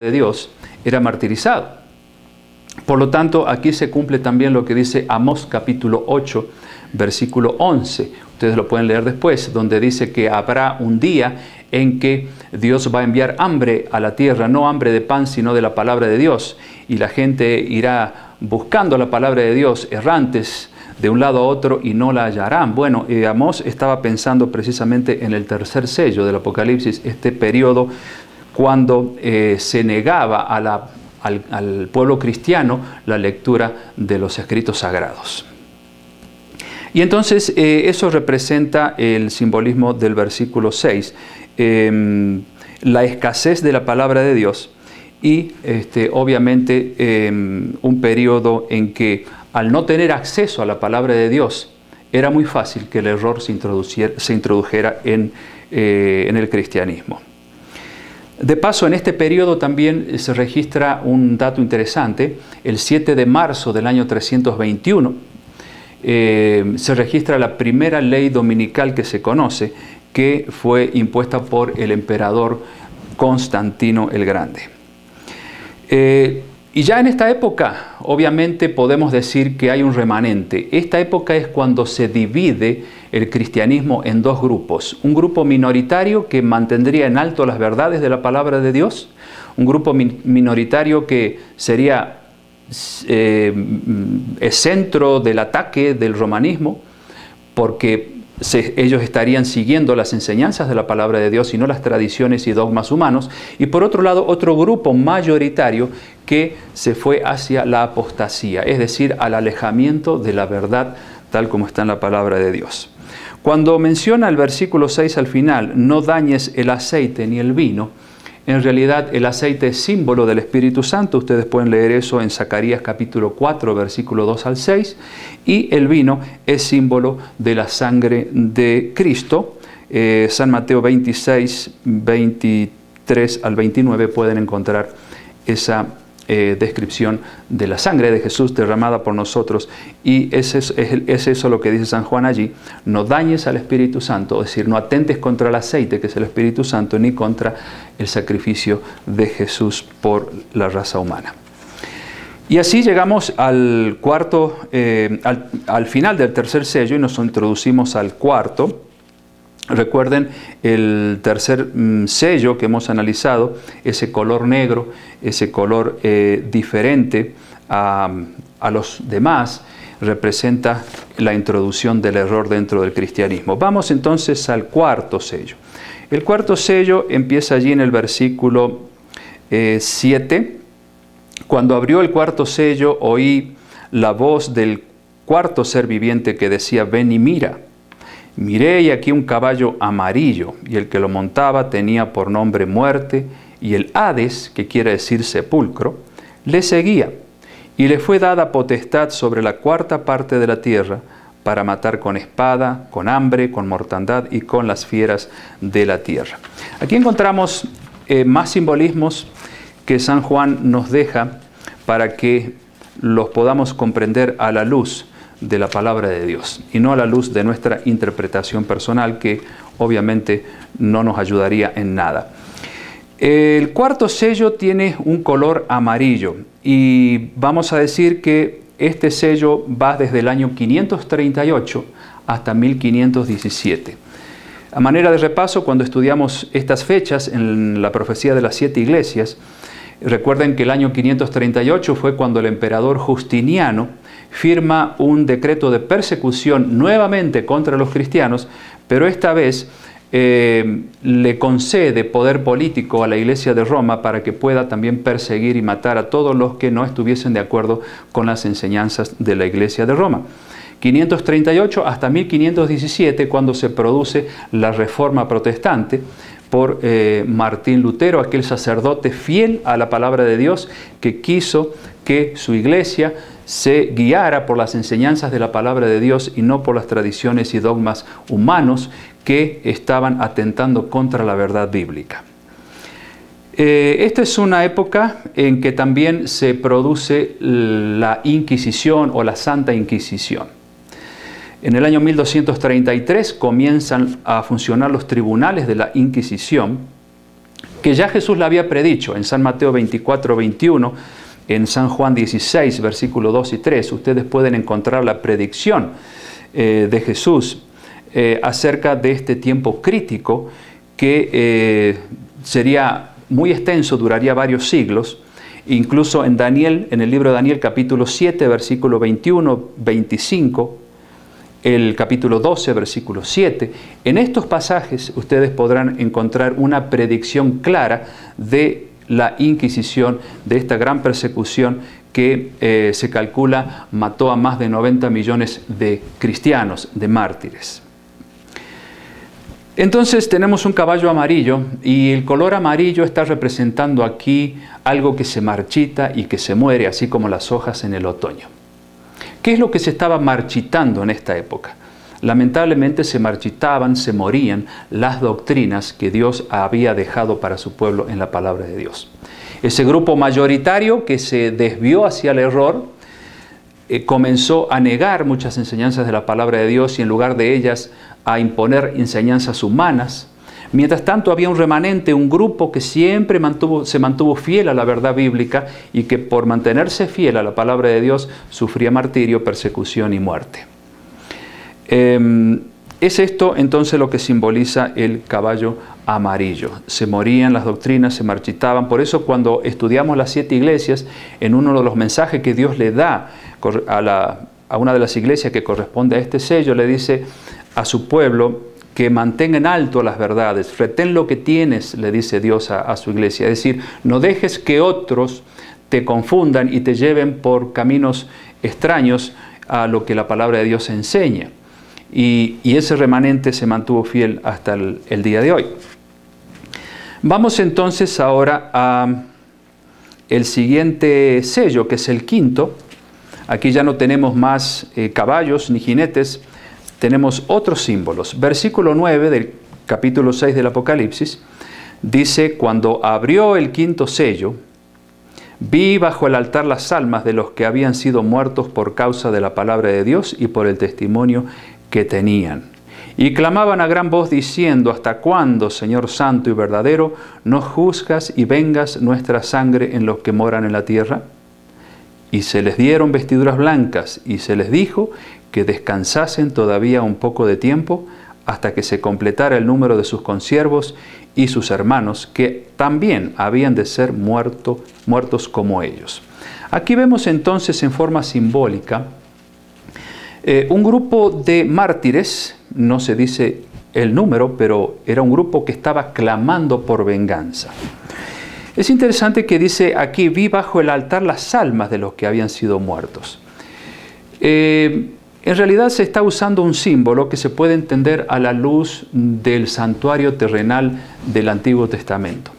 de Dios era martirizado. Por lo tanto, aquí se cumple también lo que dice Amós capítulo 8, versículo 11. Ustedes lo pueden leer después, donde dice que habrá un día en que Dios va a enviar hambre a la tierra, no hambre de pan, sino de la palabra de Dios. Y la gente irá buscando la palabra de Dios, errantes de un lado a otro, y no la hallarán. Bueno, Amós estaba pensando precisamente en el tercer sello del Apocalipsis, este periodo cuando se negaba al pueblo cristiano la lectura de los escritos sagrados. Y entonces eso representa el simbolismo del versículo 6, la escasez de la palabra de Dios y obviamente un periodo en que al no tener acceso a la palabra de Dios era muy fácil que el error se introdujera en el cristianismo. De paso, en este periodo también se registra un dato interesante. El 7 de marzo del año 321 se registra la primera ley dominical que se conoce, que fue impuesta por el emperador Constantino el Grande. Y ya en esta época, obviamente, podemos decir que hay un remanente. Esta época es cuando se divide el cristianismo en dos grupos. Un grupo minoritario que mantendría en alto las verdades de la palabra de Dios. Un grupo minoritario que sería el centro del ataque del romanismo, porque ellos estarían siguiendo las enseñanzas de la palabra de Dios y no las tradiciones y dogmas humanos. Y por otro lado, otro grupo mayoritario que se fue hacia la apostasía, es decir, al alejamiento de la verdad tal como está en la palabra de Dios. Cuando menciona el versículo 6 al final, no dañes el aceite ni el vino, en realidad el aceite es símbolo del Espíritu Santo. Ustedes pueden leer eso en Zacarías capítulo 4, versículo 2 al 6. Y el vino es símbolo de la sangre de Cristo. San Mateo 26, 23 al 29 pueden encontrar esa descripción de la sangre de Jesús derramada por nosotros. Y es eso lo que dice San Juan allí: no dañes al Espíritu Santo, es decir, no atentes contra el aceite que es el Espíritu Santo, ni contra el sacrificio de Jesús por la raza humana. Y así llegamos al final del tercer sello y nos introducimos al cuarto. Recuerden el tercer sello que hemos analizado, ese color negro, ese color diferente a los demás, representa la introducción del error dentro del cristianismo. Vamos entonces al cuarto sello. El cuarto sello empieza allí en el versículo 7. Cuando abrió el cuarto sello, oí la voz del cuarto ser viviente que decía: ven y mira. Miré y aquí un caballo amarillo, y el que lo montaba tenía por nombre Muerte, y el Hades, que quiere decir sepulcro, le seguía, y le fue dada potestad sobre la cuarta parte de la tierra, para matar con espada, con hambre, con mortandad y con las fieras de la tierra. Aquí encontramos más simbolismos que San Juan nos deja para que los podamos comprender a la luz de la palabra de Dios y no a la luz de nuestra interpretación personal, que obviamente no nos ayudaría en nada. El cuarto sello tiene un color amarillo y vamos a decir que este sello va desde el año 538 hasta 1517. A manera de repaso, cuando estudiamos estas fechas en la profecía de las 7 iglesias, recuerden que el año 538 fue cuando el emperador Justiniano firma un decreto de persecución nuevamente contra los cristianos, pero esta vez le concede poder político a la Iglesia de Roma para que pueda también perseguir y matar a todos los que no estuviesen de acuerdo con las enseñanzas de la Iglesia de Roma. 538 hasta 1517, cuando se produce la Reforma Protestante por Martín Lutero, aquel sacerdote fiel a la palabra de Dios que quiso que su iglesia se guiara por las enseñanzas de la palabra de Dios y no por las tradiciones y dogmas humanos que estaban atentando contra la verdad bíblica. Esta es una época en que también se produce la Inquisición o la Santa Inquisición. En el año 1233 comienzan a funcionar los tribunales de la Inquisición, que ya Jesús la había predicho en San Mateo 24, 21, en San Juan 16, versículos 2 y 3. Ustedes pueden encontrar la predicción de Jesús acerca de este tiempo crítico que sería muy extenso, duraría varios siglos. Incluso en Daniel, en el libro de Daniel capítulo 7, versículo 21, 25, el capítulo 12, versículo 7, en estos pasajes ustedes podrán encontrar una predicción clara de la Inquisición, de esta gran persecución que se calcula mató a más de 90 millones de cristianos, de mártires. Entonces tenemos un caballo amarillo y el color amarillo está representando aquí algo que se marchita y que se muere, así como las hojas en el otoño. ¿Qué es lo que se estaba marchitando en esta época? Lamentablemente se marchitaban, se morían las doctrinas que Dios había dejado para su pueblo en la palabra de Dios. Ese grupo mayoritario que se desvió hacia el error comenzó a negar muchas enseñanzas de la palabra de Dios y en lugar de ellas a imponer enseñanzas humanas. Mientras tanto había un remanente, un grupo que siempre se mantuvo fiel a la verdad bíblica y que por mantenerse fiel a la palabra de Dios sufría martirio, persecución y muerte. Es esto entonces lo que simboliza el caballo amarillo. Se morían las doctrinas, se marchitaban. Por eso cuando estudiamos las 7 iglesias, en uno de los mensajes que Dios le da a una de las iglesias que corresponde a este sello, le dice a su pueblo que mantenga en alto las verdades. Retén lo que tienes, le dice Dios a su iglesia. Es decir, no dejes que otros te confundan y te lleven por caminos extraños a lo que la palabra de Dios enseña. Y ese remanente se mantuvo fiel hasta el día de hoy. Vamos entonces ahora a el siguiente sello, que es el quinto. Aquí ya no tenemos más caballos ni jinetes, tenemos otros símbolos. Versículo 9 del capítulo 6 del Apocalipsis dice: cuando abrió el quinto sello, vi bajo el altar las almas de los que habían sido muertos por causa de la palabra de Dios y por el testimonio que tenían. Y clamaban a gran voz diciendo: ¿hasta cuándo, Señor santo y verdadero, no juzgas y vengas nuestra sangre en los que moran en la tierra? Y se les dieron vestiduras blancas y se les dijo que descansasen todavía un poco de tiempo hasta que se completara el número de sus consiervos y sus hermanos, que también habían de ser muertos como ellos. Aquí vemos entonces en forma simbólica un grupo de mártires, no se dice el número, pero era un grupo que estaba clamando por venganza. Es interesante que dice aquí: vi bajo el altar las almas de los que habían sido muertos. En realidad se está usando un símbolo que se puede entender a la luz del santuario terrenal del Antiguo Testamento.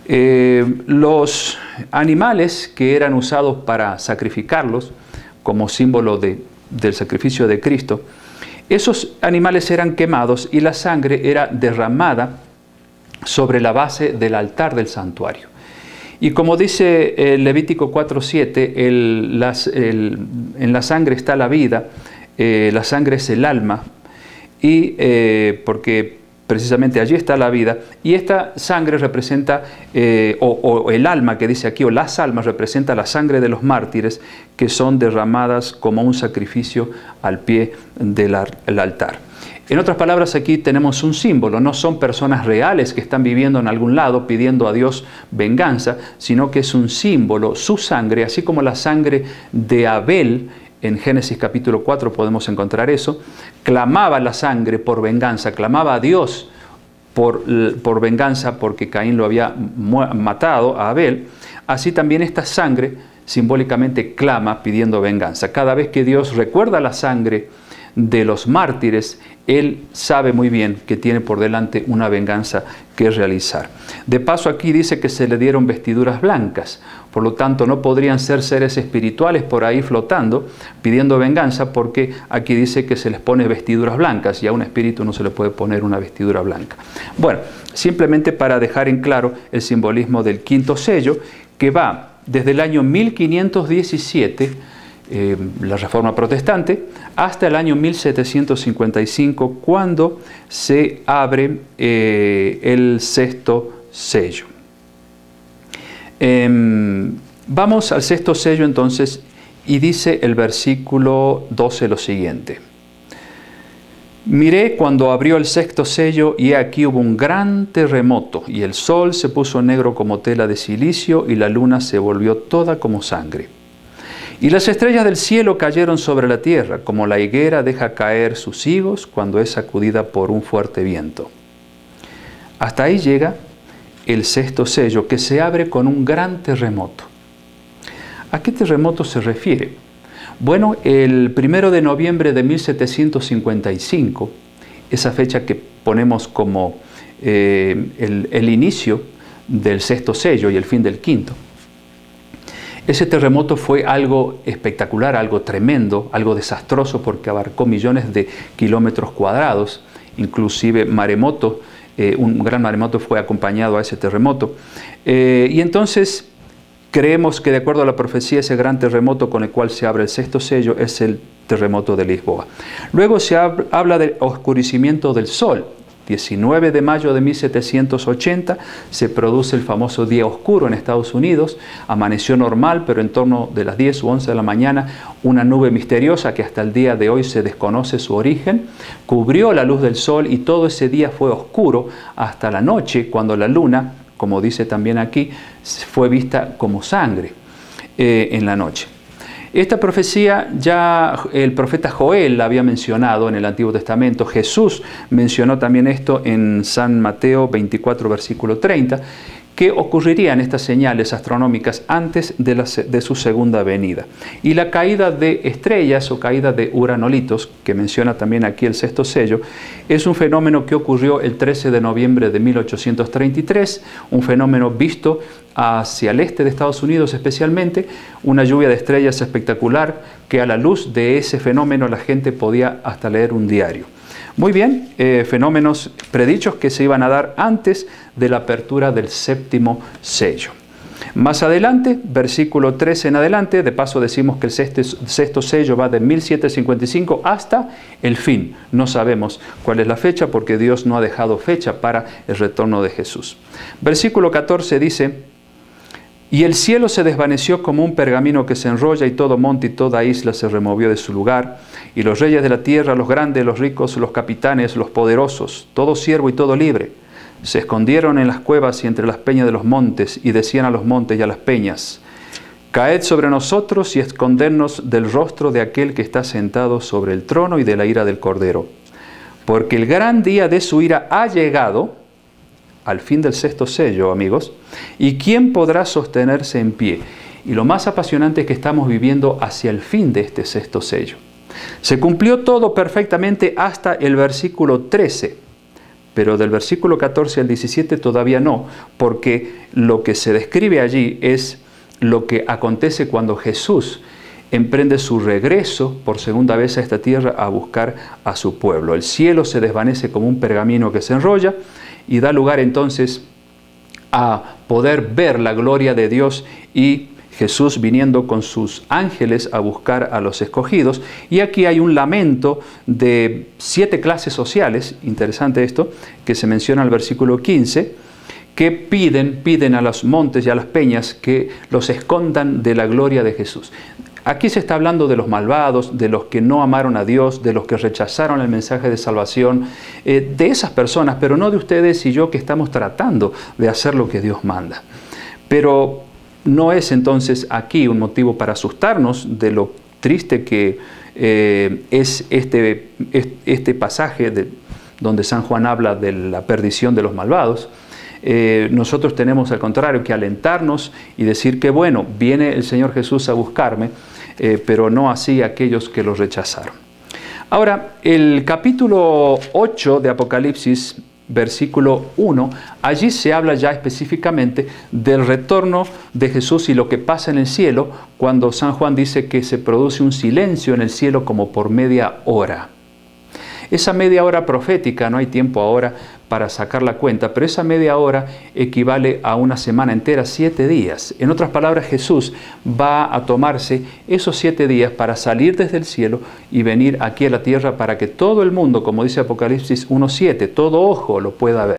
Los animales que eran usados para sacrificarlos como símbolo del sacrificio de Cristo, esos animales eran quemados y la sangre era derramada sobre la base del altar del santuario. Y como dice Levítico 4:7, en la sangre está la vida, la sangre es el alma, y porque precisamente allí está la vida, y esta sangre representa, o el alma que dice aquí, o las almas, representa la sangre de los mártires que son derramadas como un sacrificio al pie del altar. En otras palabras, aquí tenemos un símbolo, no son personas reales que están viviendo en algún lado pidiendo a Dios venganza, sino que es un símbolo, su sangre, así como la sangre de Abel. En Génesis capítulo 4 podemos encontrar eso. Clamaba la sangre por venganza, clamaba a Dios por venganza porque Caín lo había matado a Abel. Así también esta sangre simbólicamente clama pidiendo venganza. Cada vez que Dios recuerda la sangre de los mártires, Él sabe muy bien que tiene por delante una venganza que realizar. De paso, aquí dice que se le dieron vestiduras blancas. Por lo tanto, no podrían ser seres espirituales por ahí flotando pidiendo venganza, porque aquí dice que se les pone vestiduras blancas y a un espíritu no se le puede poner una vestidura blanca. Bueno, simplemente para dejar en claro el simbolismo del quinto sello, que va desde el año 1517, la Reforma Protestante, hasta el año 1755, cuando se abre el sexto sello. Vamos al sexto sello entonces, y dice el versículo 12 lo siguiente. Miré cuando abrió el sexto sello, y aquí hubo un gran terremoto, y el sol se puso negro como tela de silicio, y la luna se volvió toda como sangre. Y las estrellas del cielo cayeron sobre la tierra, como la higuera deja caer sus higos cuando es sacudida por un fuerte viento. Hasta ahí llega el sexto sello, que se abre con un gran terremoto. ¿A qué terremoto se refiere? Bueno, el 1 de noviembre de 1755, esa fecha que ponemos como el inicio del sexto sello y el fin del quinto, ese terremoto fue algo espectacular, algo tremendo, algo desastroso, porque abarcó millones de kilómetros cuadrados, inclusive maremoto, un gran maremoto fue acompañado a ese terremoto. Y entonces creemos que, de acuerdo a la profecía, ese gran terremoto con el cual se abre el sexto sello es el terremoto de Lisboa. Luego se habla del oscurecimiento del sol. 19 de mayo de 1780 se produce el famoso día oscuro en Estados Unidos. Amaneció normal, pero en torno de las 10 u 11 de la mañana una nube misteriosa que hasta el día de hoy se desconoce su origen, cubrió la luz del sol, y todo ese día fue oscuro hasta la noche, cuando la luna, como dice también aquí, fue vista como sangre en la noche. Esta profecía ya el profeta Joel la había mencionado en el Antiguo Testamento. Jesús mencionó también esto en San Mateo 24, versículo 30, que ocurrirían estas señales astronómicas antes de su segunda venida. Y la caída de estrellas o caída de uranolitos, que menciona también aquí el sexto sello, es un fenómeno que ocurrió el 13 de noviembre de 1833, un fenómeno visto hacia el este de Estados Unidos especialmente, una lluvia de estrellas espectacular que a la luz de ese fenómeno la gente podía hasta leer un diario. Muy bien, fenómenos predichos que se iban a dar antes de la apertura del séptimo sello. Más adelante, versículo 13 en adelante, de paso decimos que el sexto sello va de 1755 hasta el fin. No sabemos cuál es la fecha, porque Dios no ha dejado fecha para el retorno de Jesús. Versículo 14 dice: y el cielo se desvaneció como un pergamino que se enrolla, y todo monte y toda isla se removió de su lugar, y los reyes de la tierra, los grandes, los ricos, los capitanes, los poderosos, todo siervo y todo libre, se escondieron en las cuevas y entre las peñas de los montes, y decían a los montes y a las peñas: caed sobre nosotros y escondernos del rostro de aquel que está sentado sobre el trono y de la ira del Cordero. Porque el gran día de su ira ha llegado, al fin del sexto sello, amigos, ¿y quién podrá sostenerse en pie? Y lo más apasionante es que estamos viviendo hacia el fin de este sexto sello. Se cumplió todo perfectamente hasta el versículo 13, pero del versículo 14 al 17 todavía no, porque lo que se describe allí es lo que acontece cuando Jesús emprende su regreso por segunda vez a esta tierra a buscar a su pueblo. El cielo se desvanece como un pergamino que se enrolla, y da lugar entonces a poder ver la gloria de Dios y Jesús viniendo con sus ángeles a buscar a los escogidos. Y aquí hay un lamento de 7 clases sociales, interesante esto, que se menciona en el versículo 15, que piden a los montes y a las peñas que los escondan de la gloria de Jesús. Aquí se está hablando de los malvados, de los que no amaron a Dios, de los que rechazaron el mensaje de salvación, de esas personas, pero no de ustedes y yo, que estamos tratando de hacer lo que Dios manda. Pero no es entonces aquí un motivo para asustarnos de lo triste que es este pasaje donde San Juan habla de la perdición de los malvados. Nosotros tenemos al contrario que alentarnos y decir que bueno, viene el Señor Jesús a buscarme, pero no así aquellos que lo rechazaron. Ahora, el capítulo 8 de Apocalipsis, versículo 1, allí se habla ya específicamente del retorno de Jesús y lo que pasa en el cielo, cuando San Juan dice que se produce un silencio en el cielo como por media hora. Esa media hora profética, no hay tiempo ahora para sacar la cuenta, pero esa media hora equivale a una semana entera, 7 días. En otras palabras, Jesús va a tomarse esos 7 días para salir desde el cielo y venir aquí a la tierra para que todo el mundo, como dice Apocalipsis 1:7, todo ojo lo pueda ver.